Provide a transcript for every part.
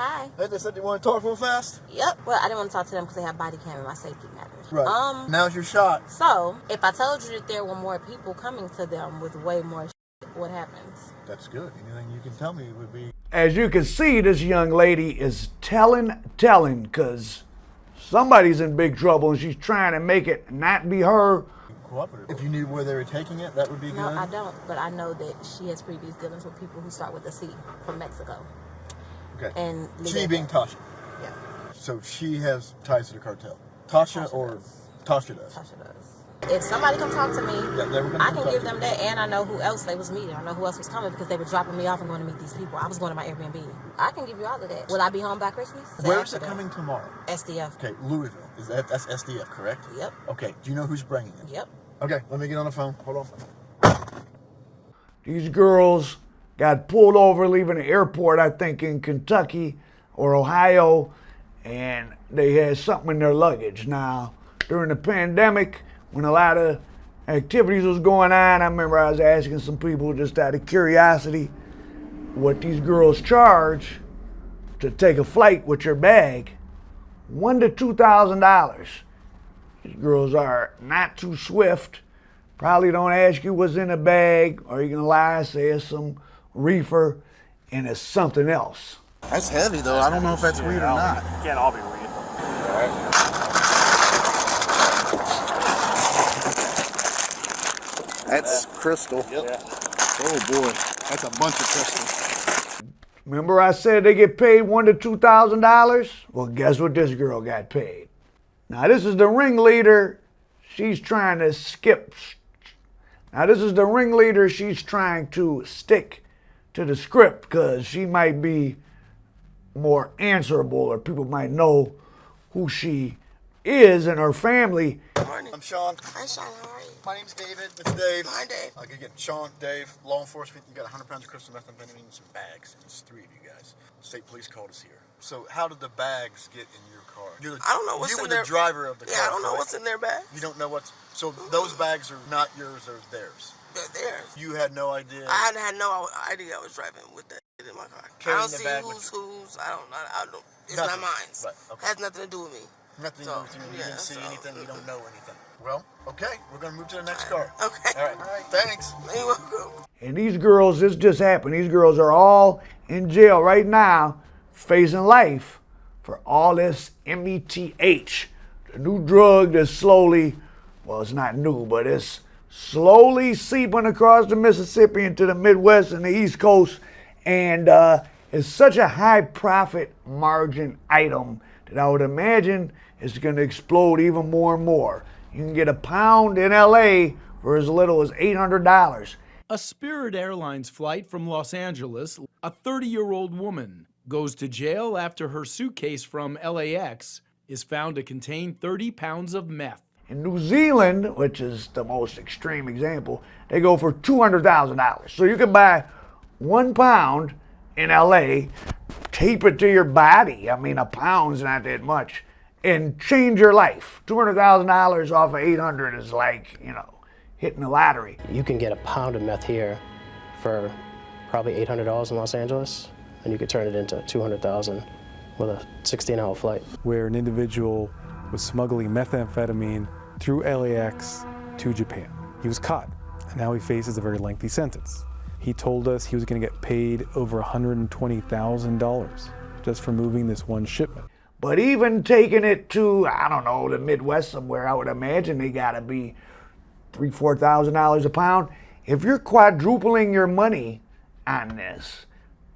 Hi. Hey, they said you want to talk real fast? Yep. Well, I didn't want to talk to them because they have body cam and my safety matters. Right. Now's your shot. So, if I told you that there were more people coming to them with way more shit, what happens? That's good. Anything you can tell me would be... As you can see, this young lady is telling, because somebody's in big trouble and she's trying to make it not be her. Cooperative. If you knew where they were taking it, that would be good. No, I don't. But I know that she has previous dealings with people who start with a C from Mexico. Okay. And she being Tasha. Yeah. So she has ties to the cartel. Tasha does. Tasha does. If somebody come talk to me, I can give them that, and I know who else they was meeting. I know who else was coming because they were dropping me off and going to meet these people. I was going to my Airbnb. I can give you all of that. Will I be home by Christmas? Where is it coming tomorrow? SDF. Okay, Louisville. That's SDF, correct? Yep. Okay. Do you know who's bringing it? Yep. Okay, let me get on the phone. Hold on. These girls got pulled over leaving the airport, I think in Kentucky or Ohio, and they had something in their luggage. Now, during the pandemic, when a lot of activities was going on, I remember I was asking some people just out of curiosity what these girls charge to take a flight with your bag. $1,000 to $2,000. These girls are not too swift. Probably don't ask you what's in the bag, or you're gonna lie, say it's some reefer, and it's something else. That's heavy though. I don't know if that's weed or not. It can't all be weed. All right. That's crystal. Yep. Yeah. Oh boy, that's a bunch of crystal. Remember I said they get paid $1,000 to $2,000? Well, guess what this girl got paid? Now this is the ringleader. She's trying to skip. Now this is the ringleader. She's trying to stick to the script because she might be more answerable, or people might know who she is and her family. Good morning. I'm Sean. Hi, Sean. How are you? My name's David. It's Dave. Hi, Dave. Again, Sean, Dave, law enforcement. You got 100 pounds of crystal methamphetamine in some bags. It's 3 of you guys. State police called us here. So how did the bags get in your car? I don't know what's in there. You were the driver of the car. Yeah, I don't know correct? what's in their bags. You don't know what's... So those bags are not yours, they're theirs. They're theirs. You had no idea. I had no idea I was driving with that shit in my car. Carrying I don't the see bag who's. I don't. It's Nothing. not mine. Right, okay. Has nothing to do with me. Nothing So, to do with you. You yeah, didn't see so, anything. You don't know anything. Well, okay. We're going to move to the next car. Okay. All right. Thanks. You're welcome. And these girls, this just happened. These girls are all in jail right now, facing life for all this METH, the new drug that's slowly, well, it's not new, but it's slowly seeping across the Mississippi into the Midwest and the East Coast. And it's such a high profit margin item that I would imagine it's going to explode even more and more. You can get a pound in LA for as little as $800. A Spirit Airlines flight from Los Angeles, a 30-year-old woman goes to jail after her suitcase from LAX is found to contain 30 pounds of meth. In New Zealand, which is the most extreme example, they go for $200,000. So you can buy 1 pound in LA, tape it to your body. I mean, a pound's not that much, and change your life. $200,000 off of 800 is like, hitting the lottery. You can get a pound of meth here for probably $800 in Los Angeles, and you could turn it into $200,000 with a 16-hour flight. Where an individual was smuggling methamphetamine through LAX to Japan. He was caught, and now he faces a very lengthy sentence. He told us he was going to get paid over $120,000 just for moving this one shipment. But even taking it to, I don't know, the Midwest somewhere, I would imagine they gotta be $3,000 to $4,000 a pound. If you're quadrupling your money on this,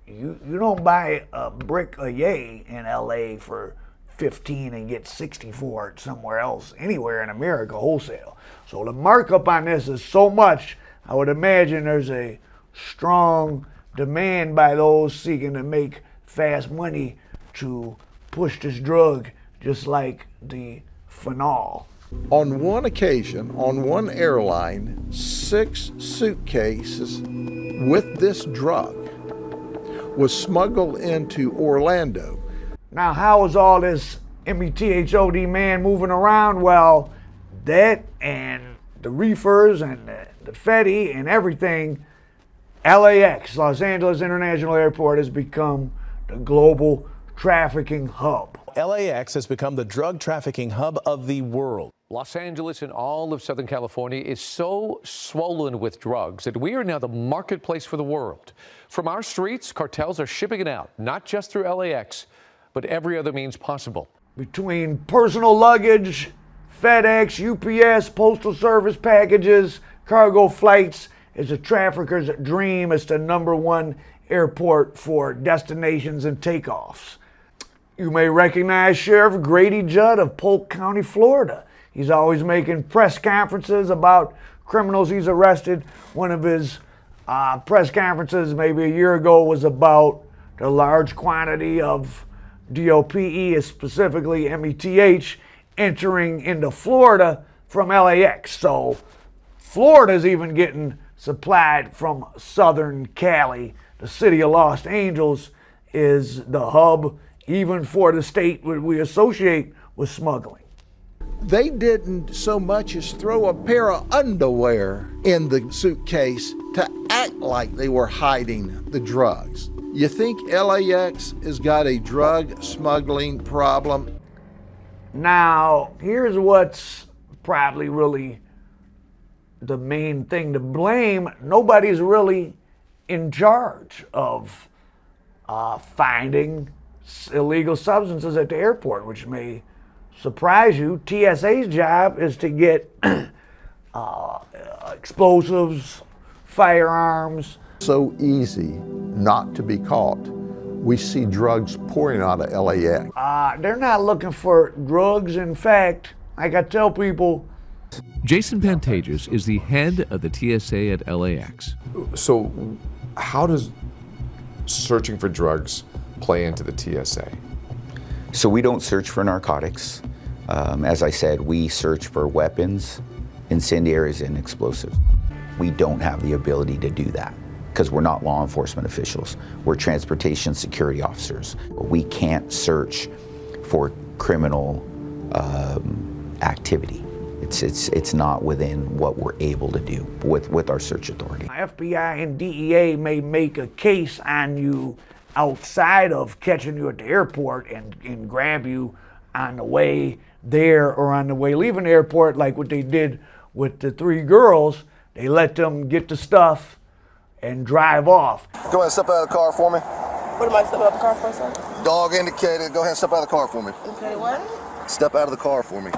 you don't buy a brick of yay in LA for 15 and get 60 for it somewhere else, anywhere in America wholesale. So the markup on this is so much, I would imagine there's a strong demand by those seeking to make fast money to push this drug, just like the phenol. On one occasion, on one airline, 6 suitcases with this drug was smuggled into Orlando. Now, how is all this METHOD man moving around? Well, that and the reefers and the Fetty and everything, LAX, Los Angeles International Airport, has become the global trafficking hub. LAX has become the drug trafficking hub of the world. Los Angeles and all of Southern California is so swollen with drugs that we are now the marketplace for the world. From our streets, cartels are shipping it out, not just through LAX, but every other means possible. Between personal luggage, FedEx, UPS, Postal Service packages, cargo flights, is a trafficker's dream. It's the #1 airport for destinations and takeoffs. You may recognize Sheriff Grady Judd of Polk County, Florida. He's always making press conferences about criminals he's arrested. One of his press conferences maybe a year ago was about the large quantity of DOPE, specifically METH, entering into Florida from LAX. So Florida's even getting supplied from Southern Cali. The city of Los Angeles is the hub even for the state we associate with smuggling. They didn't so much as throw a pair of underwear in the suitcase to act like they were hiding the drugs. You think LAX has got a drug smuggling problem? Now, here's what's probably really the main thing to blame. Nobody's really in charge of finding illegal substances at the airport, which may surprise you. TSA's job is to get explosives, firearms. So easy not to be caught. We see drugs pouring out of LAX. They're not looking for drugs. In fact, like I tell people, Jason Pantages is the head of the TSA at LAX. So how does searching for drugs play into the TSA? So we don't search for narcotics. As I said, we search for weapons, incendiaries, and explosives. We don't have the ability to do that because we're not law enforcement officials. We're transportation security officers. We can't search for criminal activity. It's not within what we're able to do with our search authority. FBI and DEA may make a case on you outside of catching you at the airport and grab you on the way there or on the way leaving the airport, like what they did with the 3 girls. They let them get the stuff and drive off. Go ahead and step out of the car for me. What am I stepping out the car for, sir? Dog indicated. Go ahead and step out of the car for me. Okay, what? Step out of the car for me.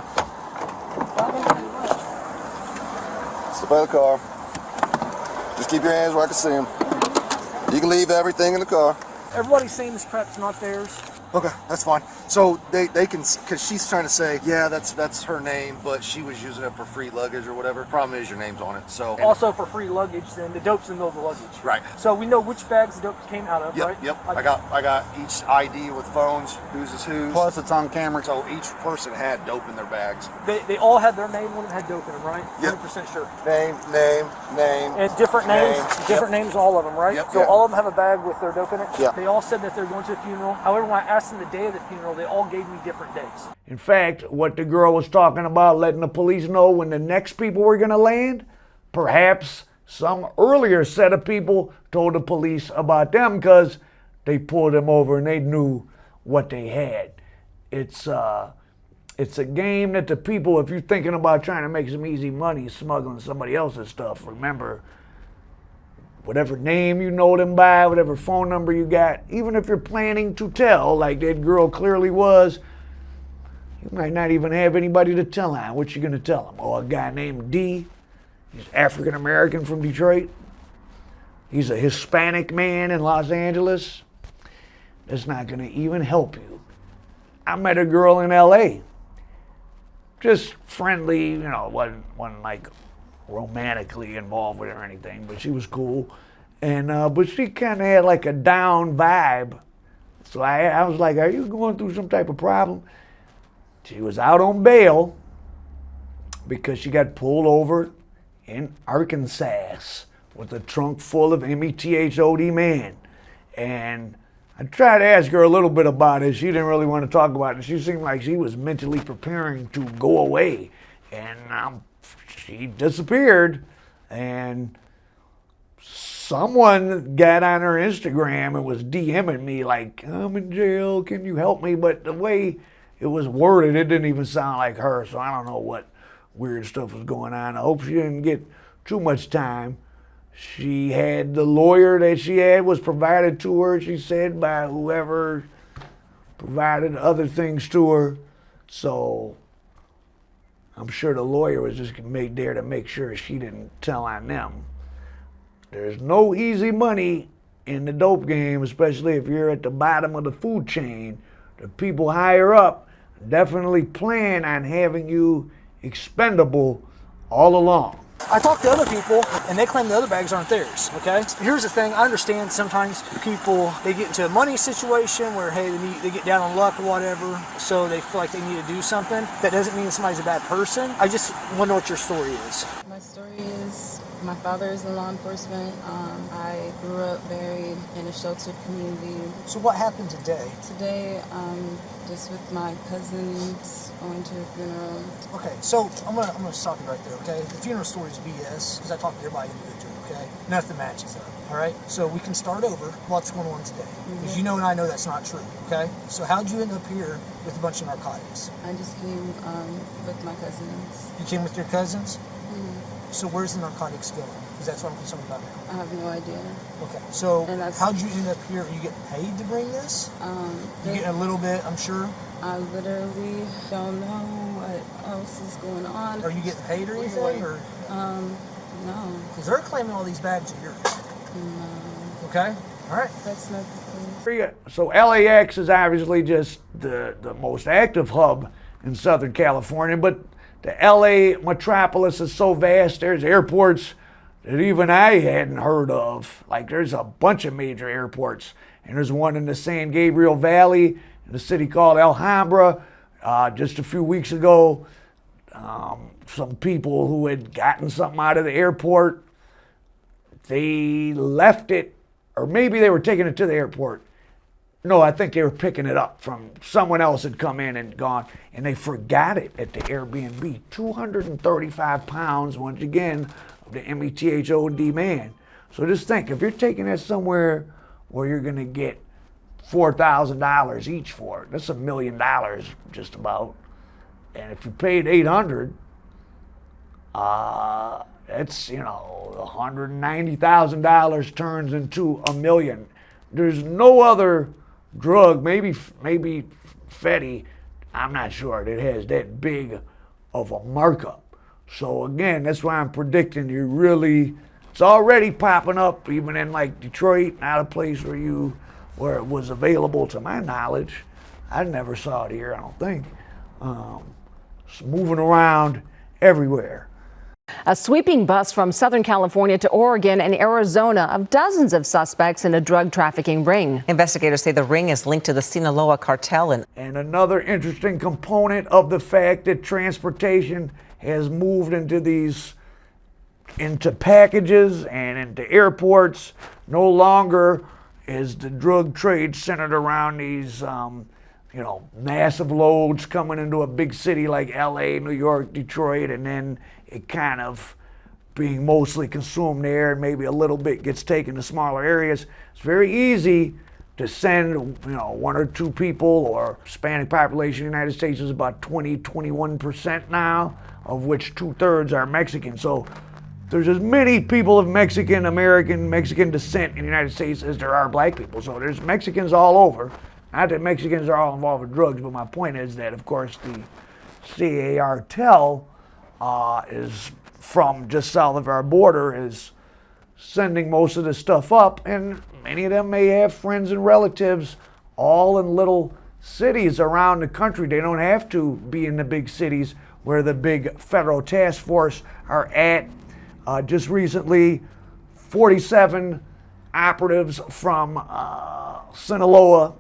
Step out of the car. Just keep your hands where I can see them. You can leave everything in the car. Everybody's saying this crap's not theirs. Okay, that's fine. So they can, because she's trying to say, yeah, that's her name, but she was using it for free luggage or whatever. Problem is your name's on it. So Also for free luggage, then the dope's in the middle of the luggage. Right. So we know which bags the dope came out of, Yep, right? yep. I got each ID with phones, whose is whose. Plus it's on camera. So each person had dope in their bags. They all had their name, one of them had dope in them, right? Yep. 100% sure. Name. And different names, different Yep. names, all of them, right? Yep, So yep. all of them have a bag with their dope in it? Yep. They all said that they're going to the funeral. However, when I asked them the day of the funeral, they all gave me different dates. In fact, what the girl was talking about, letting the police know when the next people were going to land, perhaps some earlier set of people told the police about them because they pulled them over and they knew what they had. It's a game that the people, if you're thinking about trying to make some easy money smuggling somebody else's stuff, remember, whatever name you know them by, whatever phone number you got, even if you're planning to tell, like that girl clearly was, you might not even have anybody to tell on. What you gonna tell them? Oh, a guy named D, he's African American from Detroit. He's a Hispanic man in Los Angeles. That's not gonna even help you. I met a girl in LA. Just friendly, wasn't like romantically involved with her or anything, but she was cool. And but she kind of had like a down vibe. So I was like, are you going through some type of problem? She was out on bail because she got pulled over in Arkansas with a trunk full of METHOD man. And I tried to ask her a little bit about it. She didn't really want to talk about it. She seemed like she was mentally preparing to go away. And she disappeared. And someone got on her Instagram and was DMing me like, I'm in jail, can you help me? But the way it was worded, it didn't even sound like her, so I don't know what weird stuff was going on. I hope she didn't get too much time. She had the lawyer that she had was provided to her, she said, by whoever provided other things to her. So I'm sure the lawyer was just made there to make sure she didn't tell on them. There's no easy money in the dope game, especially if you're at the bottom of the food chain. The people higher up definitely plan on having you expendable all along. I talk to other people, and they claim the other bags aren't theirs, okay? Here's the thing, I understand sometimes people, they get into a money situation where, hey, they get down on luck or whatever, so they feel like they need to do something. That doesn't mean somebody's a bad person. I just want to know what your story is. My story is, my father is in law enforcement. I grew up buried in a sheltered community. So what happened today? Today, just with my cousins, going to a funeral. Okay, so I'm gonna stop you right there, okay? The funeral story is BS, because I talk to everybody individually, okay? Nothing matches up, all right? So we can start over. What's going on today? Because you know and I know that's not true, okay? So how'd you end up here with a bunch of narcotics? I just came with my cousins. You came with your cousins? So where's the narcotics going? Because that's what I'm concerned about now. I have no idea. Okay, so how'd you end up here? Are you getting paid to bring this? You getting a little bit, I'm sure? I literally don't know what else is going on. Are you getting paid or anything? Or? No. Because they're claiming all these bags are yours. No. Okay, all right. That's not the thing. So LAX is obviously just the most active hub in Southern California, but the LA metropolis is so vast, there's airports that even I hadn't heard of. Like there's a bunch of major airports, and there's one in the San Gabriel Valley in a city called Alhambra. Just a few weeks ago, some people who had gotten something out of the airport, they left it, or maybe they were taking it to the airport. No, I think they were picking it up from someone else had come in and gone, and they forgot it at the Airbnb. 235 pounds, once again, of the METHOD man. So just think, if you're taking that somewhere where you're going to get $4,000 each for it, that's $1 million just about. And if you paid $800, that's, $190,000 turns into $1 million. There's no other drug, maybe Fetty, I'm not sure, that has that big of a markup. So again, that's why I'm predicting it's already popping up even in like Detroit, not a place where it was available to my knowledge. I never saw it here, I don't think. It's moving around everywhere. A sweeping bust from Southern California to Oregon and Arizona of dozens of suspects in a drug trafficking ring. Investigators say the ring is linked to the Sinaloa cartel. And another interesting component of the fact that transportation has moved into packages and into airports. No longer is the drug trade centered around these massive loads coming into a big city like LA, New York, Detroit, and then it kind of being mostly consumed there, and maybe a little bit gets taken to smaller areas. It's very easy to send, one or two people, or Hispanic population in the United States is about 21% now, of which 2/3 are Mexican. So there's as many people of Mexican descent in the United States as there are black people. So there's Mexicans all over. Not that Mexicans are all involved with drugs, but my point is that, of course, the Cartel is from just south of our border, is sending most of this stuff up, and many of them may have friends and relatives all in little cities around the country. They don't have to be in the big cities where the big federal task force are at. Just recently, 47 operatives from Sinaloa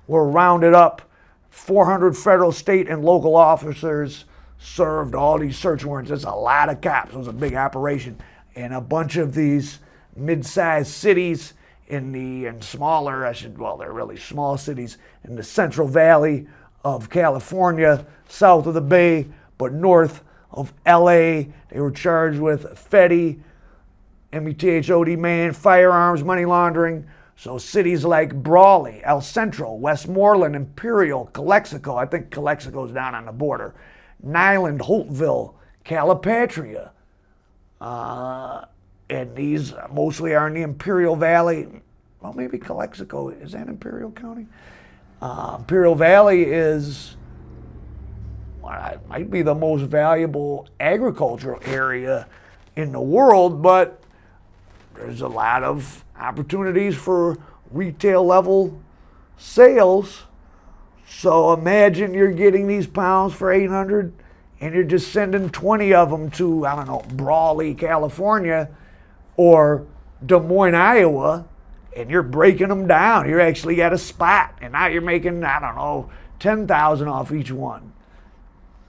were rounded up. 400 federal, state, and local officers served all these search warrants. That's a lot of cops. It was a big operation. And a bunch of these mid-sized cities and smaller, they're really small cities in the Central Valley of California, south of the Bay, but north of LA. They were charged with Fetty METHOD man, firearms, money laundering. So cities like Brawley, El Centro, Westmoreland, Imperial, Calexico, I think Calexico's down on the border, Nyland, Holtville, Calipatria, and these mostly are in the Imperial Valley. Well, maybe Calexico, is that Imperial County? Imperial Valley is, well, might be the most valuable agricultural area in the world, but there's a lot of opportunities for retail level sales. So imagine you're getting these pounds for $800 and you're just sending 20 of them to, I don't know, Brawley, California, or Des Moines, Iowa, and you're breaking them down. You actually got a spot, and now you're making, I don't know, 10,000 off each one.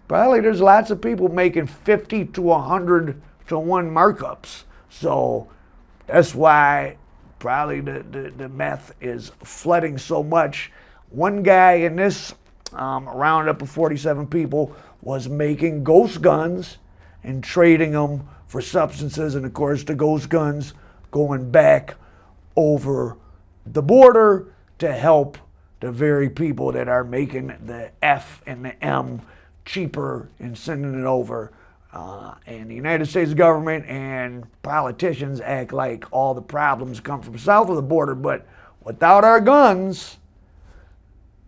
Probably there's lots of people making 50 to 100 to 1 markups. So that's why probably the meth is flooding so much. One guy in this roundup of 47 people was making ghost guns and trading them for substances, and of course the ghost guns going back over the border to help the very people that are making the F and the M cheaper and sending it over. And the United States government and politicians act like all the problems come from south of the border, but without our guns,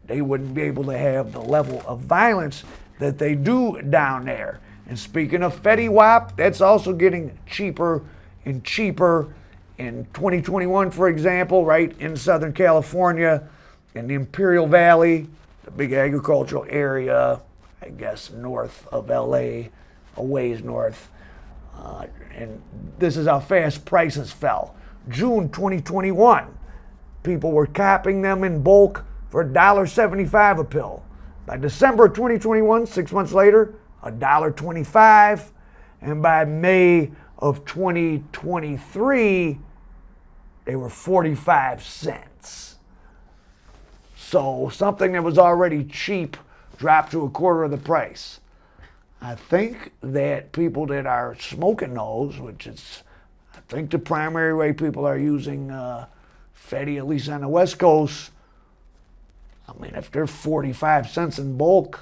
they wouldn't be able to have the level of violence that they do down there. And speaking of Fetty Wap, that's also getting cheaper and cheaper. In 2021, for example, right in Southern California, in the Imperial Valley, the big agricultural area, I guess north of LA, a ways north. And this is how fast prices fell. June 2021, people were copping them in bulk for $1.75 a pill. By December 2021, 6 months later, $1.25. And by May of 2023, they were 45 cents. So something that was already cheap dropped to a quarter of the price. I think that people that are smoking those, which is, I think the primary way people are using Fetty, at least on the West Coast, I mean, if they're 45 cents in bulk,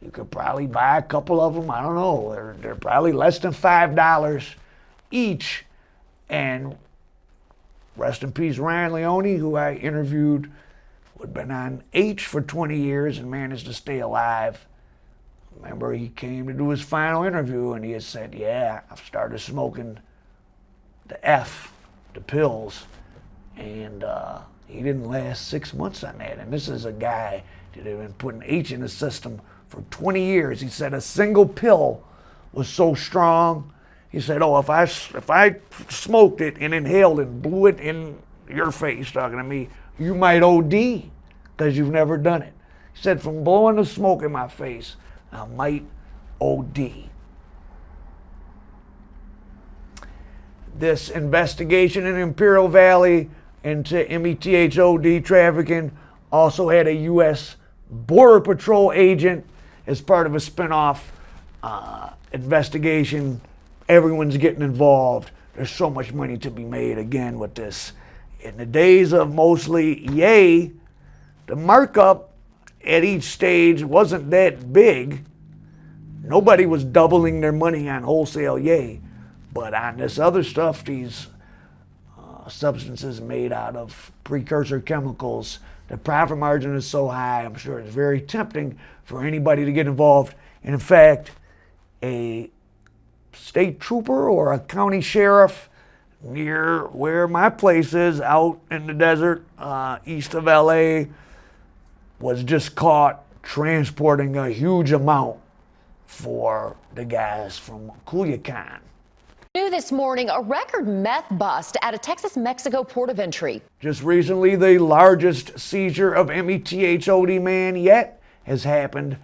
you could probably buy a couple of them. I don't know. They're probably less than $5 each. And rest in peace, Ryan Leone, who I interviewed, who had been on H for 20 years and managed to stay alive. Remember, he came to do his final interview and he had said, yeah, I've started smoking the F, the pills, and he didn't last 6 months on that. And this is a guy that had been putting H in the system for 20 years. He said a single pill was so strong. He said, oh, if I smoked it and inhaled it and blew it in your face, talking to me, you might OD because you've never done it. He said, from blowing the smoke in my face, I might OD. This investigation in Imperial Valley into METHOD trafficking also had a U.S. Border Patrol agent as part of a spinoff investigation. Everyone's getting involved. There's so much money to be made again with this. In the days of mostly yay, the markup at each stage wasn't that big. Nobody was doubling their money on wholesale yay. But on this other stuff, these substances made out of precursor chemicals, the profit margin is so high, I'm sure it's very tempting for anybody to get involved. And in fact, a state trooper or a county sheriff near where my place is, out in the desert, east of LA, was just caught transporting a huge amount for the guys from Culiacan. New this morning, a record meth bust at a Texas-Mexico port of entry. Just recently, the largest seizure of METHOD man yet has happened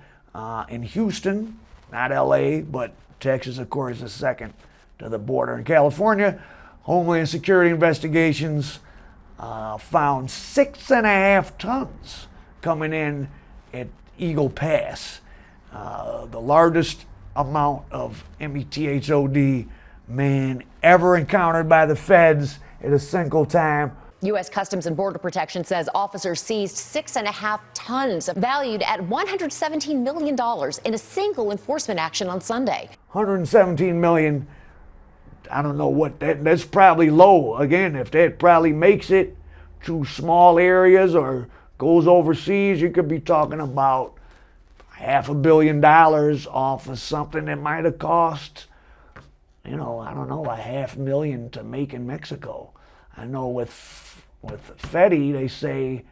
in Houston, not LA, but Texas, of course, is second to the border. In California, Homeland Security investigations found 6.5 tons coming in at Eagle Pass. The largest amount of METHOD man ever encountered by the feds at a single time. U.S. Customs and Border Protection says officers seized 6.5 tons valued at $117 million in a single enforcement action on Sunday. 117 million. I don't know what that's probably low. Again, if that probably makes it to small areas or goes overseas, you could be talking about $500 million off of something that might have cost, I don't know, $500,000 to make in Mexico. I know with Fetty, they say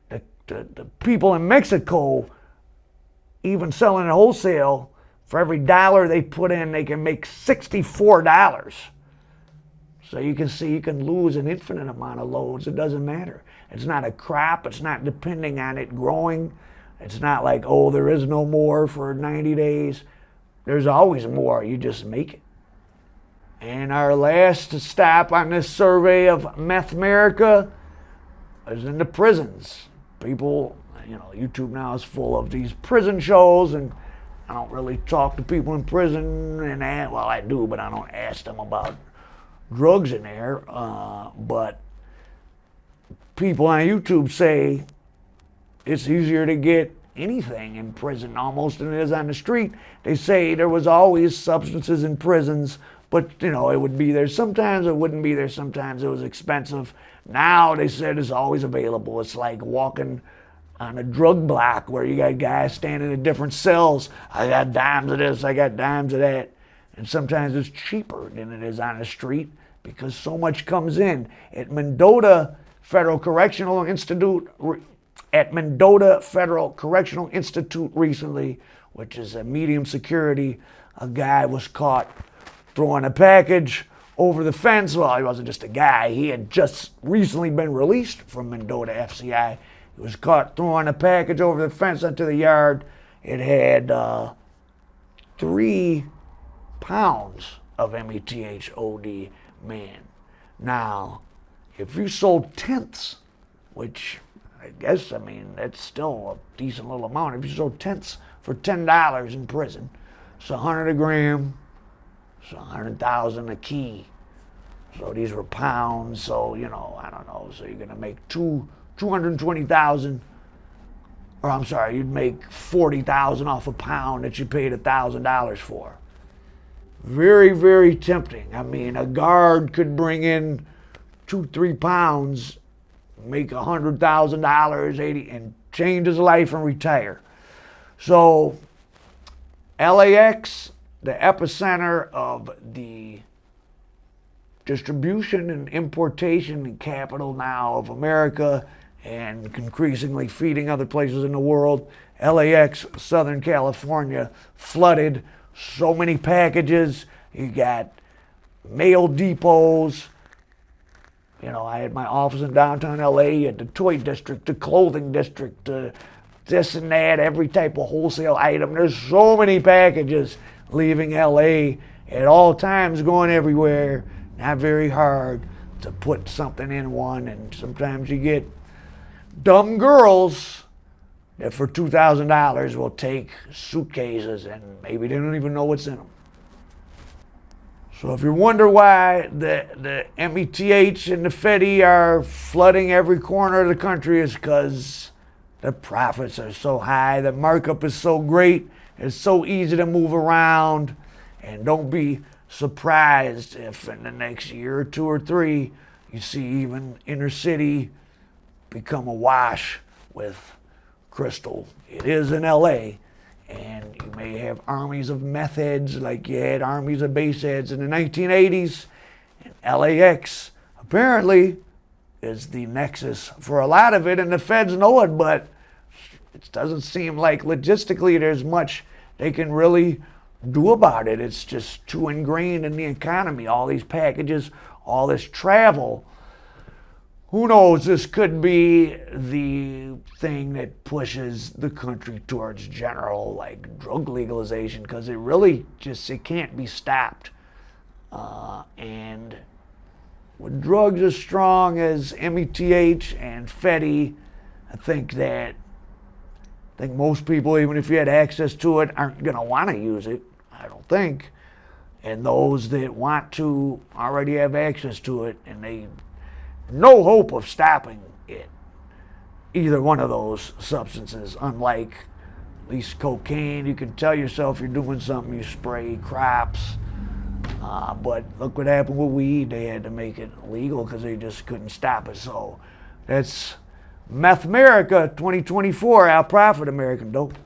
the people in Mexico, even selling at wholesale, for every dollar they put in, they can make $64. So you can see you can lose an infinite amount of loads. It doesn't matter. It's not a crop. It's not depending on it growing. It's not like, oh, there is no more for 90 days. There's always more. You just make it. And our last stop on this survey of Meth America is in the prisons. People, YouTube now is full of these prison shows, and I don't really talk to people in prison, well, I do, but I don't ask them about drugs in there. But people on YouTube say it's easier to get anything in prison almost than it is on the street. They say there was always substances in prisons, but it would be there. Sometimes it wouldn't be there. Sometimes it was expensive. Now they said it's always available. It's like walking on a drug block where you got guys standing in different cells. I got dimes of this, I got dimes of that. And sometimes it's cheaper than it is on the street because so much comes in. At Mendota Federal Correctional Institute recently, which is a medium security, a guy was caught throwing a package over the fence. Well, he wasn't just a guy. He had just recently been released from Mendota FCI. He was caught throwing a package over the fence into the yard. It had 3 pounds of METH OD, man. Now, if you sold tenths, which I guess, that's still a decent little amount. If you sold tenths for $10 in prison, it's 100 a gram, it's 100,000 a key. So these were pounds, so, I don't know. So you're going to make 220,000, or I'm sorry, you'd make 40,000 off a pound that you paid $1,000 for. Very, very tempting. A guard could bring in 2-3 pounds, make $100,000, 80, and change his life and retire. So LAX, the epicenter of the distribution and importation capital now of America, and increasingly feeding other places in the world. LAX, Southern California, flooded. So many packages. You got mail depots. I had my office in downtown LA, at the toy district, the clothing district, this and that, every type of wholesale item. There's so many packages leaving LA at all times, going everywhere. Not very hard to put something in one, and sometimes you get dumb girls that for $2,000 will take suitcases and maybe they don't even know what's in them. So if you wonder why the METH and the Fetty are flooding every corner of the country, is because the profits are so high, the markup is so great, it's so easy to move around. And don't be surprised if in the next year or 2 or 3 you see even inner city become awash with crystal. It is in LA, and you may have armies of meth heads like you had armies of base heads in the 1980s. And LAX apparently is the nexus for a lot of it, and the feds know it, but it doesn't seem like logistically there's much they can really do about it. It's just too ingrained in the economy. All these packages, all this travel. Who knows, this could be the thing that pushes the country towards general drug legalization, because it really it can't be stopped. And with drugs as strong as METH and Fetty, I think most people, even if you had access to it, aren't going to want to use it, I don't think. And those that want to already have access to it, and they no hope of stopping it. Either one of those substances, unlike at least cocaine, you can tell yourself you're doing something, you spray crops. But look what happened with weed. They had to make it legal because they just couldn't stop it. So that's Meth America 2024, our profit American dope.